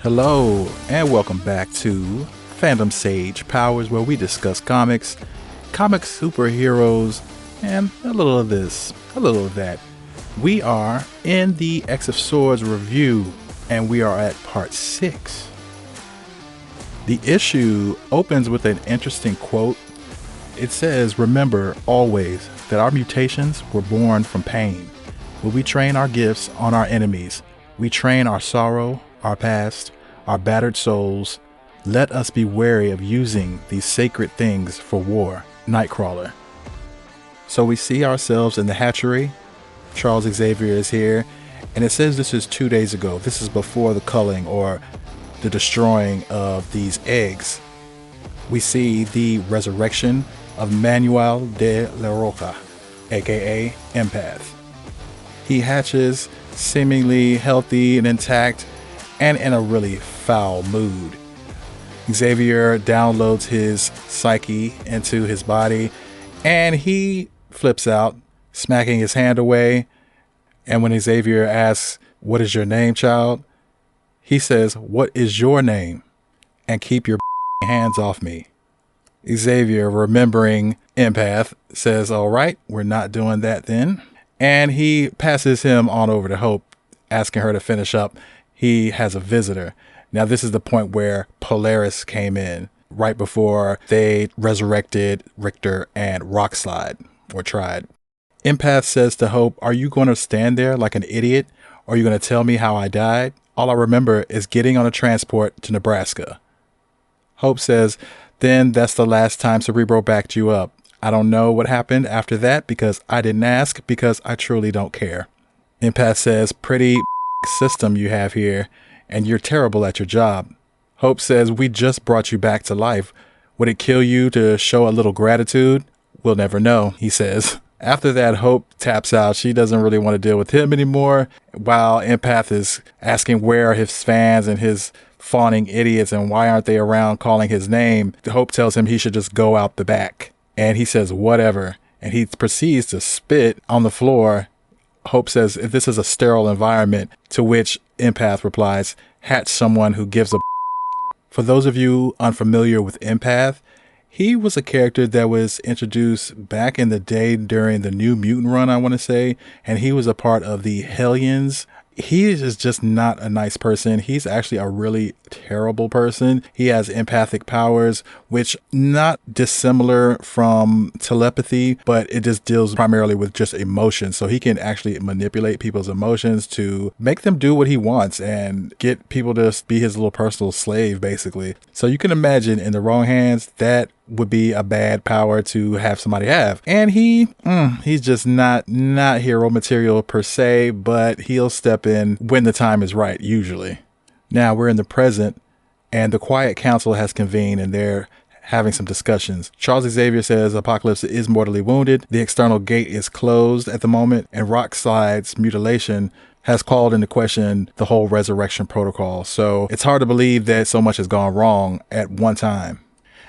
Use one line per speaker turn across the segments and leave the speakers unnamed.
Hello, and welcome back to Fandom Sage Powers, where we discuss comics, superheroes, and a little of this, a little of that. We are in the X of Swords review, and we are at part 6. The issue opens with an interesting quote. It says, "Remember always that our mutations were born from pain. When we train our gifts on our enemies, we train our sorrow, our past, our battered souls. Let us be wary of using these sacred things for war." Nightcrawler. So we see ourselves in the hatchery. Charles Xavier is here, and it says this is 2 days ago. This is before the culling or the destroying of these eggs. We see the resurrection of Manuel de la Roca, aka Empath. He hatches seemingly healthy and intact and in a really foul mood. Xavier downloads his psyche into his body and he flips out, smacking his hand away. And when Xavier asks, "What is your name, child?" he says, "What is your name? And keep your hands off me." Xavier, remembering Empath, says, "All right, we're not doing that then." And he passes him on over to Hope, asking her to finish up. He has a visitor. Now, this is the point where Polaris came in, right before they resurrected Richter and Rockslide, or tried. Empath says to Hope, "Are you going to stand there like an idiot? Or are you going to tell me how I died? All I remember is getting on a transport to Nebraska." Hope says, "Then that's the last time Cerebro backed you up. I don't know what happened after that because I didn't ask, because I truly don't care." Empath says, "Pretty system you have here, and you're terrible at your job." Hope says, "We just brought you back to life. Would it kill you to show a little gratitude? We'll never know," he says. After that, Hope taps out. She doesn't really want to deal with him anymore, while Empath is asking where are his fans and his fawning idiots and why aren't they around calling his name. Hope tells him he should just go out the back, and he says whatever, and he proceeds to spit on the floor. Hope says, "If this is a sterile environment," to which Empath replies, "Hatch someone who gives a." For those of you unfamiliar with Empath, he was a character that was introduced back in the day during the New Mutant run, I want to say, and he was a part of the Hellions. He is just not a nice person. He's actually a really terrible person. He has empathic powers, which not dissimilar from telepathy, but it just deals primarily with just emotions. So he can actually manipulate people's emotions to make them do what he wants and get people to be his little personal slave, basically. So you can imagine in the wrong hands, that would be a bad power to have somebody have. And he's just not hero material per se, but he'll step in when the time is right, usually. Now we're in the present, and the Quiet Council has convened, and they're having some discussions. Charles Xavier says Apocalypse is mortally wounded. The external gate is closed at the moment, and Rockslide's mutilation has called into question the whole resurrection protocol. So it's hard to believe that so much has gone wrong at one time.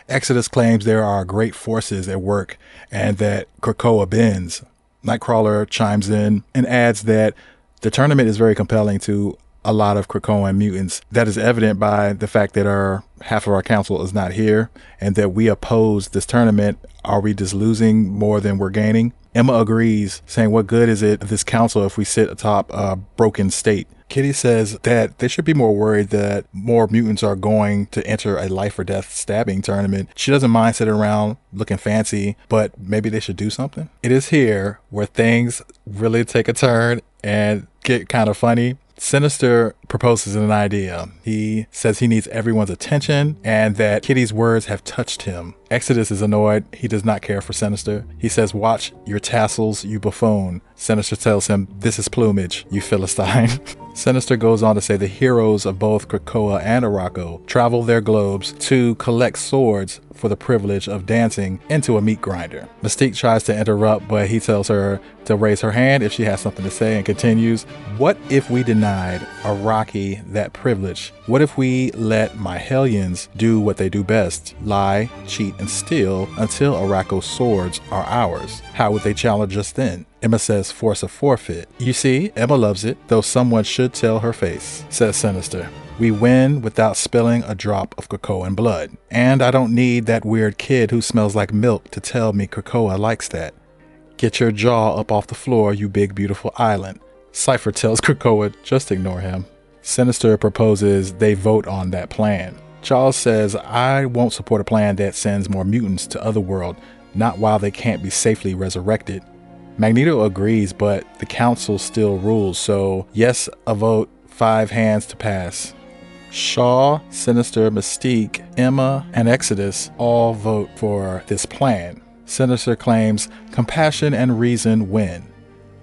Exodus claims there are great forces at work and that Krakoa bends. Nightcrawler chimes in and adds that the tournament is very compelling to a lot of Krakoan mutants. That is evident by the fact that half of our council is not here and that we oppose this tournament. Are we just losing more than we're gaining? Emma agrees, saying, "What good is it this council if we sit atop a broken state?" Kitty says that they should be more worried that more mutants are going to enter a life or death stabbing tournament. She doesn't mind sitting around looking fancy, but maybe they should do something. It is here where things really take a turn and get kind of funny. Sinister proposes an idea. He says he needs everyone's attention and that Kitty's words have touched him. Exodus is annoyed. He does not care for Sinister. He says, "Watch your tassels, you buffoon." Sinister tells him, "This is plumage, you Philistine." Sinister goes on to say the heroes of both Krakoa and Arakko travel their globes to collect swords for the privilege of dancing into a meat grinder. Mystique tries to interrupt, but he tells her to raise her hand if she has something to say and continues, "What if we denied Araki that privilege? What if we let my Hellions do what they do best, lie, cheat, and steal until Arakko's swords are ours? How would they challenge us then?" Emma says, "Force a forfeit." "You see, Emma loves it, though someone should tell her face," says Sinister. We win without spilling a drop of Krakoan blood. And I don't need that weird kid who smells like milk to tell me Krakoa likes that. Get your jaw up off the floor, you big beautiful island. Cypher tells Krakoa, just ignore him. Sinister proposes they vote on that plan. Charles says, I won't support a plan that sends more mutants to Otherworld, not while they can't be safely resurrected. Magneto agrees, but the council still rules, so yes, a vote, 5 hands to pass. Shaw, Sinister, Mystique, Emma, and Exodus all vote for this plan. Sinister claims compassion and reason win.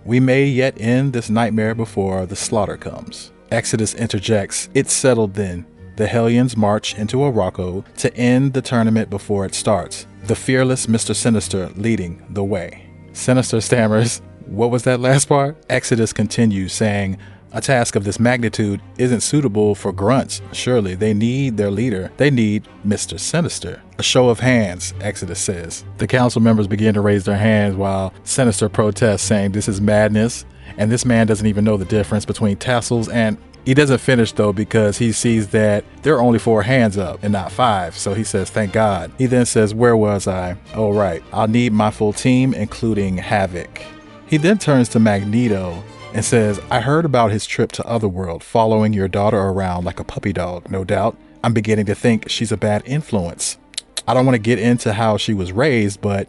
We may yet end this nightmare before the slaughter comes. Exodus interjects, it's settled then. The Hellions march into Orocco to end the tournament before it starts. The fearless Mr. Sinister leading the way. Sinister stammers, what was that last part? Exodus continues, saying, a task of this magnitude isn't suitable for grunts. Surely they need their leader. They need Mr. Sinister. A show of hands, Exodus says. The council members begin to raise their hands while Sinister protests, saying this is madness, and this man doesn't even know the difference between tassels and... He doesn't finish though because he sees that there are only 4 hands up and not 5, so he says thank God. He then says, where was I? Oh right, I'll need my full team including Havoc. He then turns to Magneto and says, I heard about his trip to Otherworld, following your daughter around like a puppy dog, no doubt. I'm beginning to think she's a bad influence. I don't want to get into how she was raised, but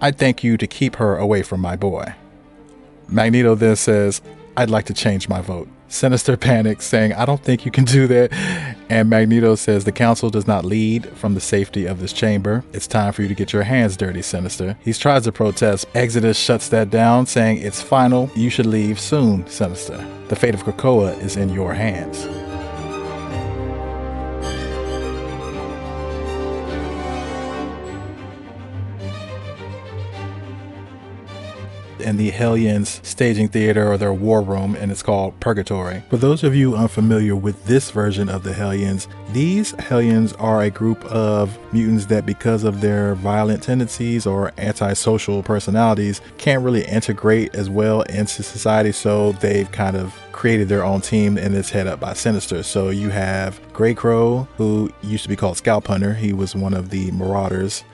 I'd thank you to keep her away from my boy. Magneto then says, I'd like to change my vote. Sinister panics, saying, I don't think you can do that. And Magneto says the council does not lead from the safety of this chamber. It's time for you to get your hands dirty, Sinister. He tries to protest. Exodus shuts that down, saying it's final. You should leave soon, Sinister. The fate of Krakoa is in your hands. In the Hellions staging theater or their war room, and it's called Purgatory. For those of you unfamiliar with this version of the Hellions, these Hellions are a group of mutants that, because of their violent tendencies or antisocial personalities, can't really integrate as well into society, so they've kind of created their own team, and it's headed up by Sinister. So you have Grey Crow, who used to be called Scalp Hunter. He was one of the Marauders.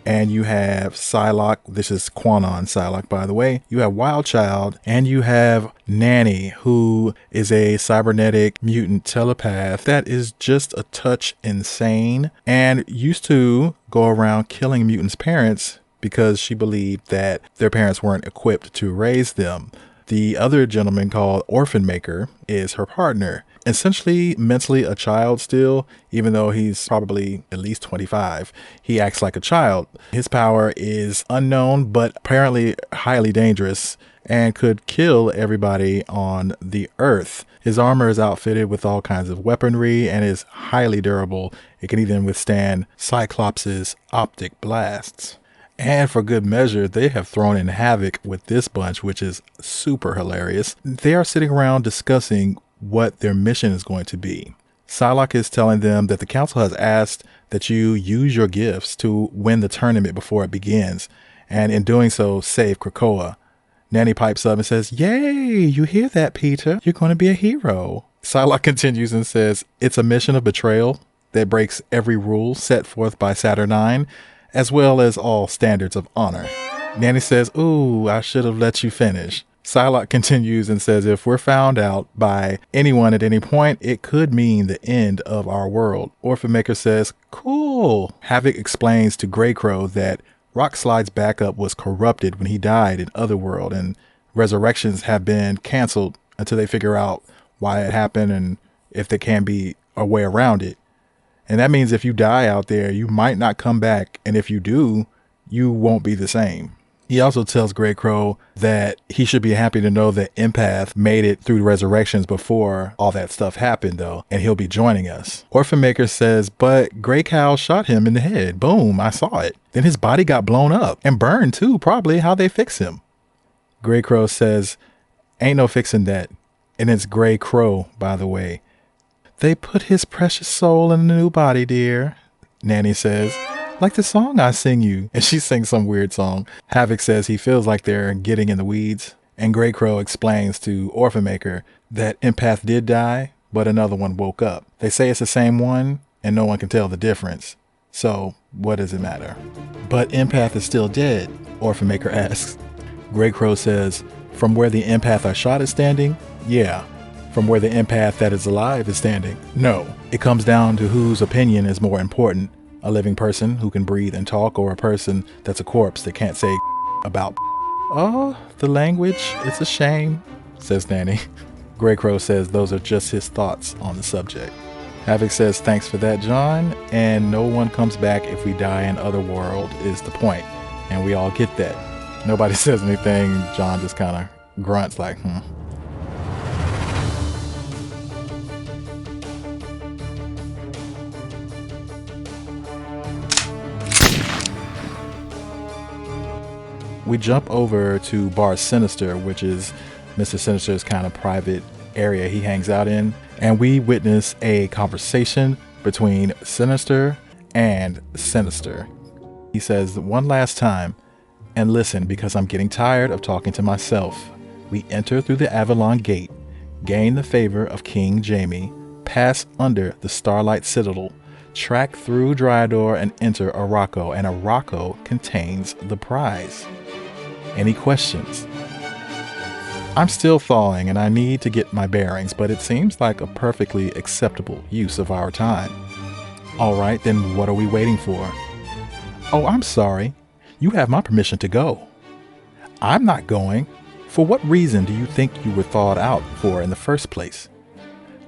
And you have Psylocke. This is Quanon Psylocke, by the way. You have Wild Child, and you have Nanny, who is a cybernetic mutant telepath that is just a touch insane and used to go around killing mutants' parents because she believed that their parents weren't equipped to raise them. The other gentleman called Orphan Maker is her partner. Essentially mentally a child still, even though he's probably at least 25. He acts like a child. His power is unknown, but apparently highly dangerous and could kill everybody on the earth. His armor is outfitted with all kinds of weaponry and is highly durable. It can even withstand Cyclops' optic blasts. And for good measure, they have thrown in Havoc with this bunch, which is super hilarious. They are sitting around discussing what their mission is going to be. Psylocke is telling them that the council has asked that you use your gifts to win the tournament before it begins, and in doing so, save Krakoa. Nanny pipes up and says, yay, you hear that, Peter? You're going to be a hero. Psylocke continues and says, it's a mission of betrayal that breaks every rule set forth by Saturnine, as well as all standards of honor. Nanny says, ooh, I should have let you finish. Psylocke continues and says, if we're found out by anyone at any point, it could mean the end of our world. Orphan Maker says, cool. Havoc explains to Grey Crow that Rockslide's backup was corrupted when he died in Otherworld, and resurrections have been canceled until they figure out why it happened and if there can be a way around it. And that means if you die out there, you might not come back. And if you do, you won't be the same. He also tells Grey Crow that he should be happy to know that Empath made it through resurrections before all that stuff happened, though, and he'll be joining us. Orphan Maker says, but Grey Cow shot him in the head. Boom, I saw it. Then his body got blown up and burned too, probably. How they fix him? Grey Crow says, ain't no fixing that. And it's Grey Crow, by the way. They put his precious soul in a new body, dear, Nanny says. Like the song I sing you. And she sings some weird song. Havoc says he feels like they're getting in the weeds. And Grey Crow explains to Orphan Maker that Empath did die, but another one woke up. They say it's the same one, and no one can tell the difference. So what does it matter? But Empath is still dead, Orphan Maker asks. Grey Crow says, from where the empath I shot is standing? Yeah. From where the empath that is alive is standing? No. It comes down to whose opinion is more important. A living person who can breathe and talk, or a person that's a corpse that can't say about. Oh, the language, it's a shame, says Danny. Grey Crow says those are just his thoughts on the subject. Havoc says thanks for that, John, and no one comes back if we die in Otherworld is the point, and we all get that. Nobody says anything. John just kind of grunts like, We jump over to Bar Sinister, which is Mr. Sinister's kind of private area he hangs out in, and we witness a conversation between Sinister and Sinister. He says, one last time, and listen because I'm getting tired of talking to myself. We enter through the Avalon gate, gain the favor of King Jaime, pass under the Starlight Citadel, track through Dryador and enter Araco, and Araco contains the prize. Any questions? I'm still thawing and I need to get my bearings, but it seems like a perfectly acceptable use of our time. All right, then what are we waiting for? Oh, I'm sorry. You have my permission to go. I'm not going. For what reason do you think you were thawed out for in the first place?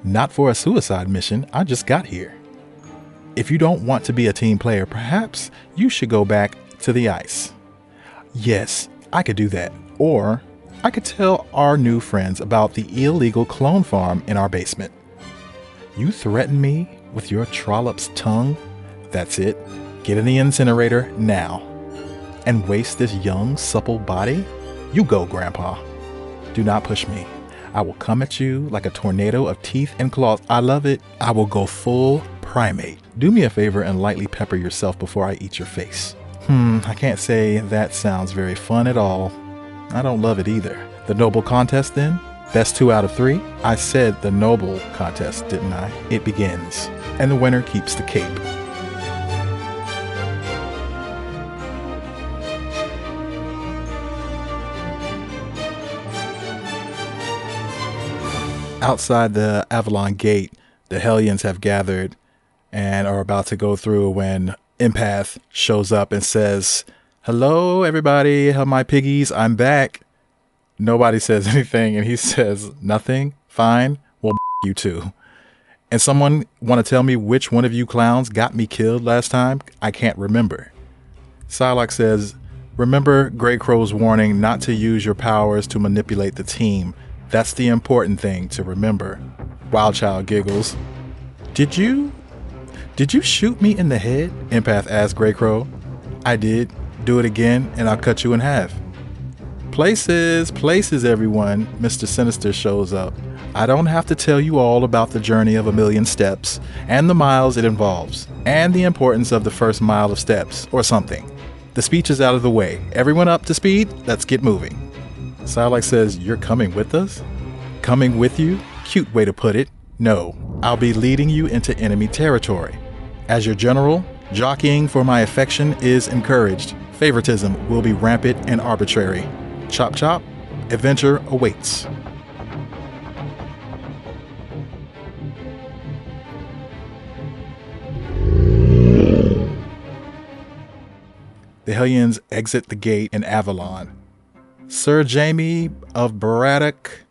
Not for a suicide mission. I just got here. If you don't want to be a team player, perhaps you should go back to the ice. Yes, I could do that. Or I could tell our new friends about the illegal clone farm in our basement. You threaten me with your trollop's tongue? That's it. Get in the incinerator now. And waste this young, supple body? You go, Grandpa. Do not push me. I will come at you like a tornado of teeth and claws. I love it. I will go full primate. Do me a favor and lightly pepper yourself before I eat your face. I can't say that sounds very fun at all. I don't love it either. The noble contest then? Best 2 out of 3? I said the noble contest, didn't I? It begins, and the winner keeps the cape. Outside the Avalon gate, the Hellions have gathered and are about to go through when Empath shows up and says, hello, everybody. Hello, my piggies. I'm back. Nobody says anything, and he says, nothing? Fine. Well, you too. And someone want to tell me which one of you clowns got me killed last time? I can't remember. Psylocke says, remember Grey Crow's warning not to use your powers to manipulate the team. That's the important thing to remember. Wildchild giggles. Did you shoot me in the head? Empath asked Grey Crow. I did. Do it again and I'll cut you in half. Places, everyone. Mr. Sinister shows up. I don't have to tell you all about the journey of 1,000,000 steps and the miles it involves and the importance of the first mile of steps or something. The speech is out of the way. Everyone up to speed? Let's get moving. Psylocke says, you're coming with us? Coming with you? Cute way to put it. No, I'll be leading you into enemy territory. As your general, jockeying for my affection is encouraged. Favoritism will be rampant and arbitrary. Chop chop, adventure awaits. The Hellions exit the gate in Avalon. Sir Jaime of Braddock,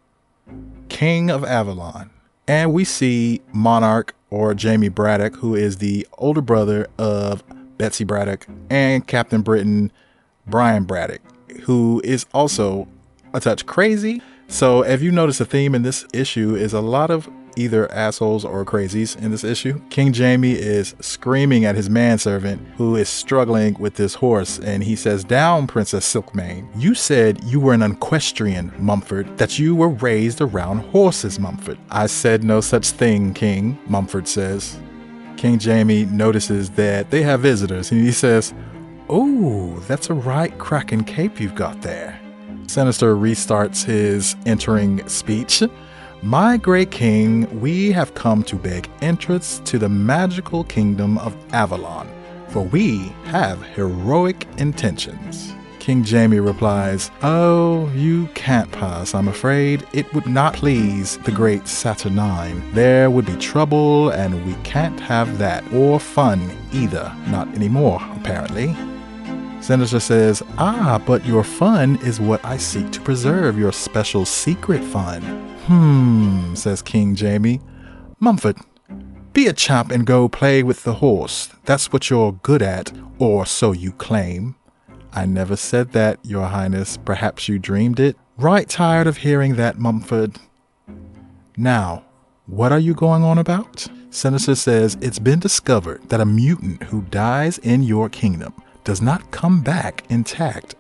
King of Avalon. And we see Monarch, or Jaime Braddock, who is the older brother of Betsy Braddock, and Captain Britain, Brian Braddock, who is also a touch crazy. So if you notice, a theme in this issue is a lot of either assholes or crazies in this issue. King Jaime is screaming at his manservant who is struggling with this horse, and he says, down, Princess Silkmane. You said you were an equestrian, Mumford, that you were raised around horses, Mumford. I said no such thing, King, Mumford says. King Jaime notices that they have visitors, and he says, oh, that's a right cracking cape you've got there. Sinister restarts his entering speech. My great king, we have come to beg entrance to the magical kingdom of Avalon, for we have heroic intentions. King Jaime replies, "Oh, you can't pass, I'm afraid. It would not please the great Saturnine. There would be trouble, and we can't have that. Or fun, either. Not anymore, apparently." Sinister says, "Ah, but your fun is what I seek to preserve, your special secret fun." Says King Jaime. "Mumford, be a chap and go play with the horse. That's what you're good at, or so you claim." "I never said that, your highness. Perhaps you dreamed it." "Right tired of hearing that, Mumford. Now, what are you going on about?" Sinister says, "It's been discovered that a mutant who dies in your kingdom does not come back intact.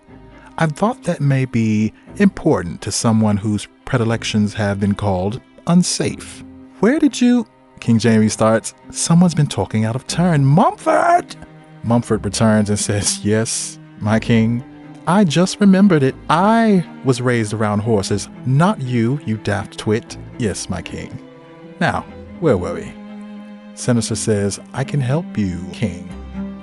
I thought that may be important to someone whose predilections have been called unsafe." "Where did you—" King Jaime starts. "Someone's been talking out of turn. Mumford!" Mumford returns and says, "Yes, my king, I just remembered it. I was raised around horses, not you, you daft twit." "Yes, my king. Now, where were we?" Sinister says, "I can help you, king.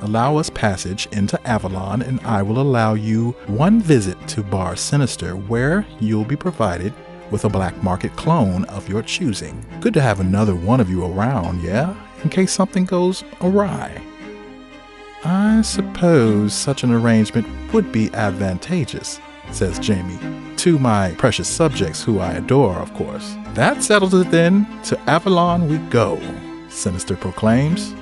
Allow us passage into Avalon, and I will allow you one visit to Bar Sinister, where you'll be provided with a black market clone of your choosing. Good to have another one of you around, yeah? In case something goes awry." "I suppose such an arrangement would be advantageous," says Jaime. "To my precious subjects, who I adore, of course." "That settles it then. To Avalon we go," Sinister proclaims.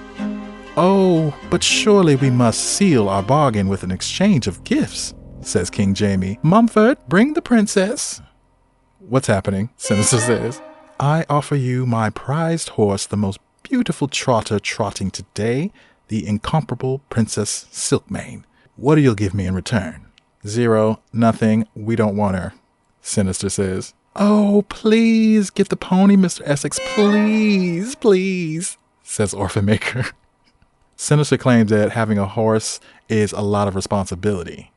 "Oh, but surely we must seal our bargain with an exchange of gifts," says King Jaime. "Mumford, bring the princess." "What's happening?" Sinister says. "I offer you my prized horse, the most beautiful trotter trotting today, the incomparable Princess Silkmane. What do you give me in return?" "Zero, nothing, we don't want her," Sinister says. "Oh, please, get the pony, Mr. Essex, please, please," says Orphan Maker. Sinister claims that having a horse is a lot of responsibility.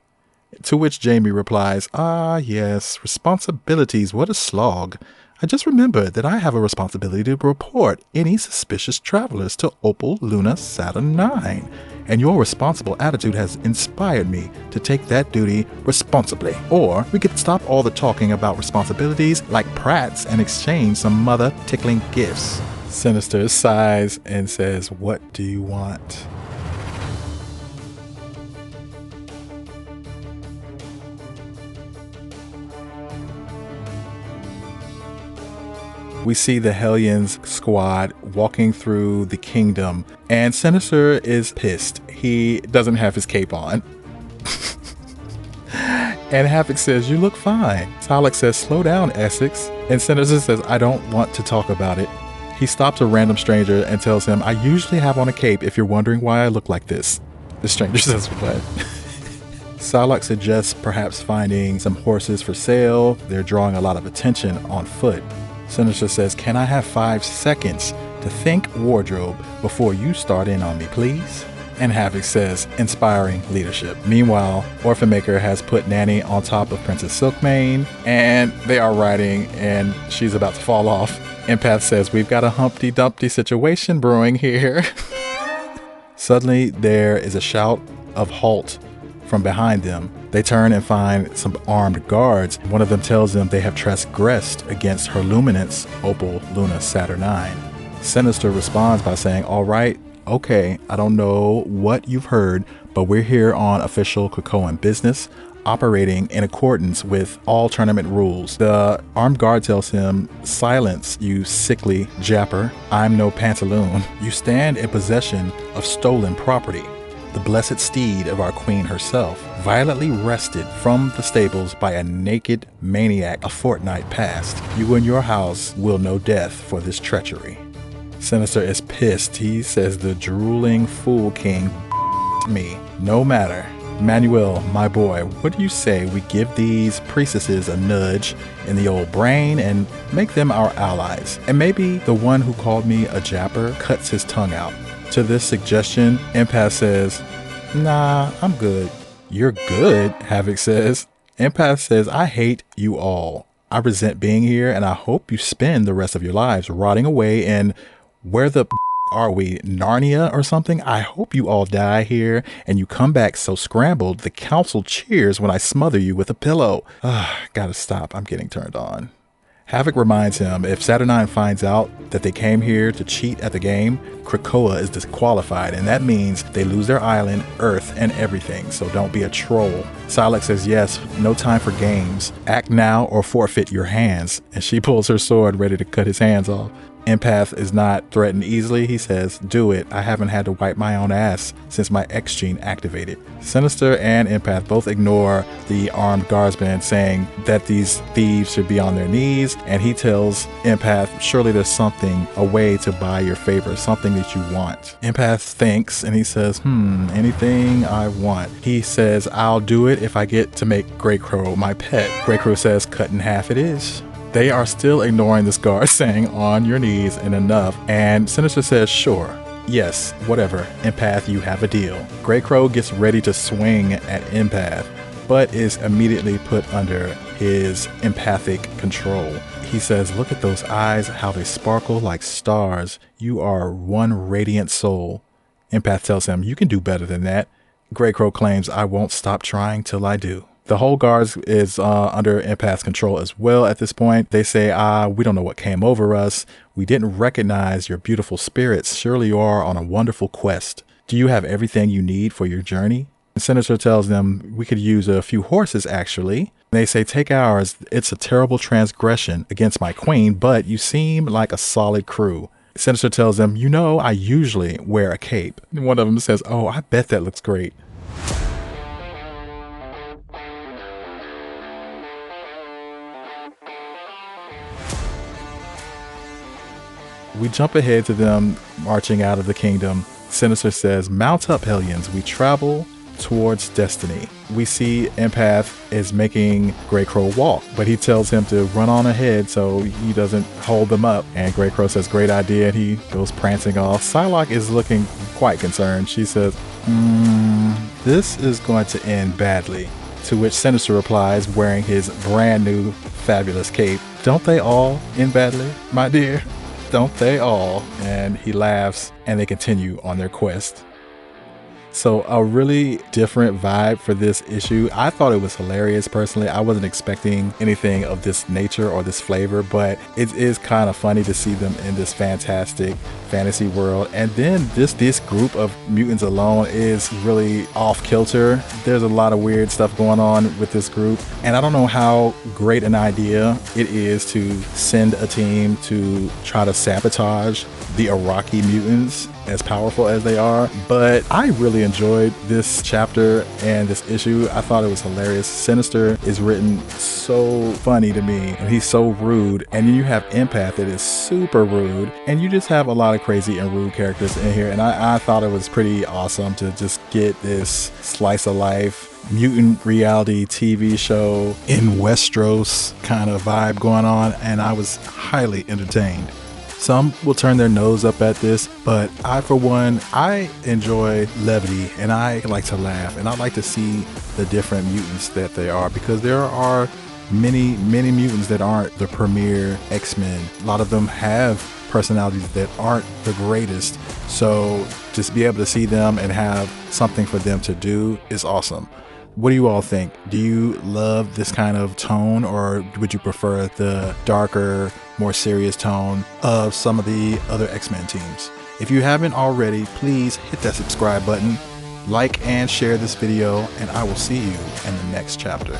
To which Jaime replies, "Ah, yes, responsibilities, what a slog. I just remembered that I have a responsibility to report any suspicious travelers to Opal Luna Saturn 9, and your responsible attitude has inspired me to take that duty responsibly. Or we could stop all the talking about responsibilities like prats and exchange some mother-tickling gifts." Sinister sighs and says, "What do you want?" We see the Hellions squad walking through the kingdom, and Sinister is pissed. He doesn't have his cape on. And Havoc says, "You look fine." Salak says, "Slow down, Essex." And Sinister says, "I don't want to talk about it." He stops a random stranger and tells him, "I usually have on a cape if you're wondering why I look like this." The stranger says, "What?" Salak suggests perhaps finding some horses for sale. They're drawing a lot of attention on foot. Sinister says, "Can I have 5 seconds to think wardrobe before you start in on me, please?" And Havoc says, "Inspiring leadership." Meanwhile, Orphan Maker has put Nanny on top of Princess Silkmane, and they are riding, and she's about to fall off. Empath says, "We've got a Humpty Dumpty situation brewing here." Suddenly, there is a shout of halt from behind them. They turn and find some armed guards. One of them tells them they have transgressed against her luminance, Opal Luna Saturn 9. Sinister responds by saying, "All right, okay, I don't know what you've heard, but we're here on official Krakoan business, operating in accordance with all tournament rules." The armed guard tells him, "Silence, you sickly japper. I'm no pantaloon. You stand in possession of stolen property. The blessed steed of our queen herself, violently wrested from the stables by a naked maniac a fortnight past. You and your house will know death for this treachery." Sinister is pissed. He says, "The drooling fool king me. No matter. Manuel, my boy, what do you say we give these priestesses a nudge in the old brain and make them our allies? And maybe the one who called me a japper cuts his tongue out." To this suggestion, Empath says, "Nah, I'm good." "You're good," Havoc says. Empath says, "I hate you all. I resent being here, and I hope you spend the rest of your lives rotting away in where the are we, Narnia or something? I hope you all die here and you come back so scrambled the council cheers when I smother you with a pillow. Gotta stop. I'm getting turned on. Havoc reminds him if Saturnine finds out that they came here to cheat at the game, Krakoa is disqualified, and that means they lose their island, Earth, and everything, so don't be a troll. Silex says yes, no time for games. Act now or forfeit your hands, and she pulls her sword ready to cut his hands off. Empath is not threatened easily. He says, do it. I haven't had to wipe my own ass since my X gene activated. Sinister and Empath both ignore the armed guardsman, saying that these thieves should be on their knees. And he tells Empath, surely there's something, a way to buy your favor, something that you want. Empath thinks and he says, anything I want. He says, I'll do it if I get to make Grey Crow my pet. Grey Crow says, cut in half it is. They are still ignoring this guard, saying on your knees and enough. And Sinister says, sure. Yes, whatever. Empath, you have a deal. Grey Crow gets ready to swing at Empath, but is immediately put under his empathic control. He says, look at those eyes, how they sparkle like stars. You are one radiant soul. Empath tells him, you can do better than that. Grey Crow claims, I won't stop trying till I do. The whole guards is under Empath's control as well at this point. They say, we don't know what came over us. We didn't recognize your beautiful spirits. Surely you are on a wonderful quest. Do you have everything you need for your journey? The Sinister tells them, we could use a few horses actually. They say, take ours. It's a terrible transgression against my queen, but you seem like a solid crew. Sinister tells them, you know, I usually wear a cape. And one of them says, oh, I bet that looks great. We jump ahead to them marching out of the kingdom. Sinister says, mount up, Hellions. We travel towards destiny. We see Empath is making Grey Crow walk, but he tells him to run on ahead so he doesn't hold them up. And Grey Crow says, great idea. And he goes prancing off. Psylocke is looking quite concerned. She says, this is going to end badly. To which Sinister replies, wearing his brand new fabulous cape, don't they all end badly, my dear? Don't they all? And he laughs and they continue on their quest. So a really different vibe for this issue. I thought it was hilarious personally. I wasn't expecting anything of this nature or this flavor, but it is kind of funny to see them in this fantastic fantasy world. And then this group of mutants alone is really off kilter. There's a lot of weird stuff going on with this group. And I don't know how great an idea it is to send a team to try to sabotage the Iraqi mutants, as powerful as they are, but I really enjoyed this chapter and this issue. I thought it was hilarious. Sinister is written so funny to me, and he's so rude, and then you have Empath that is super rude, and you just have a lot of crazy and rude characters in here, and I thought it was pretty awesome to just get this slice of life mutant reality TV show in Westeros kind of vibe going on, and I was highly entertained. Some will turn their nose up at this, but I, for one, I enjoy levity and I like to laugh and I like to see the different mutants that they are, because there are many mutants that aren't the premier X-Men. A lot of them have personalities that aren't the greatest. So just be able to see them and have something for them to do is awesome. What do you all think? Do you love this kind of tone, or would you prefer the darker, more serious tone of some of the other X-Men teams? If you haven't already, please hit that subscribe button, like and share this video, and I will see you in the next chapter.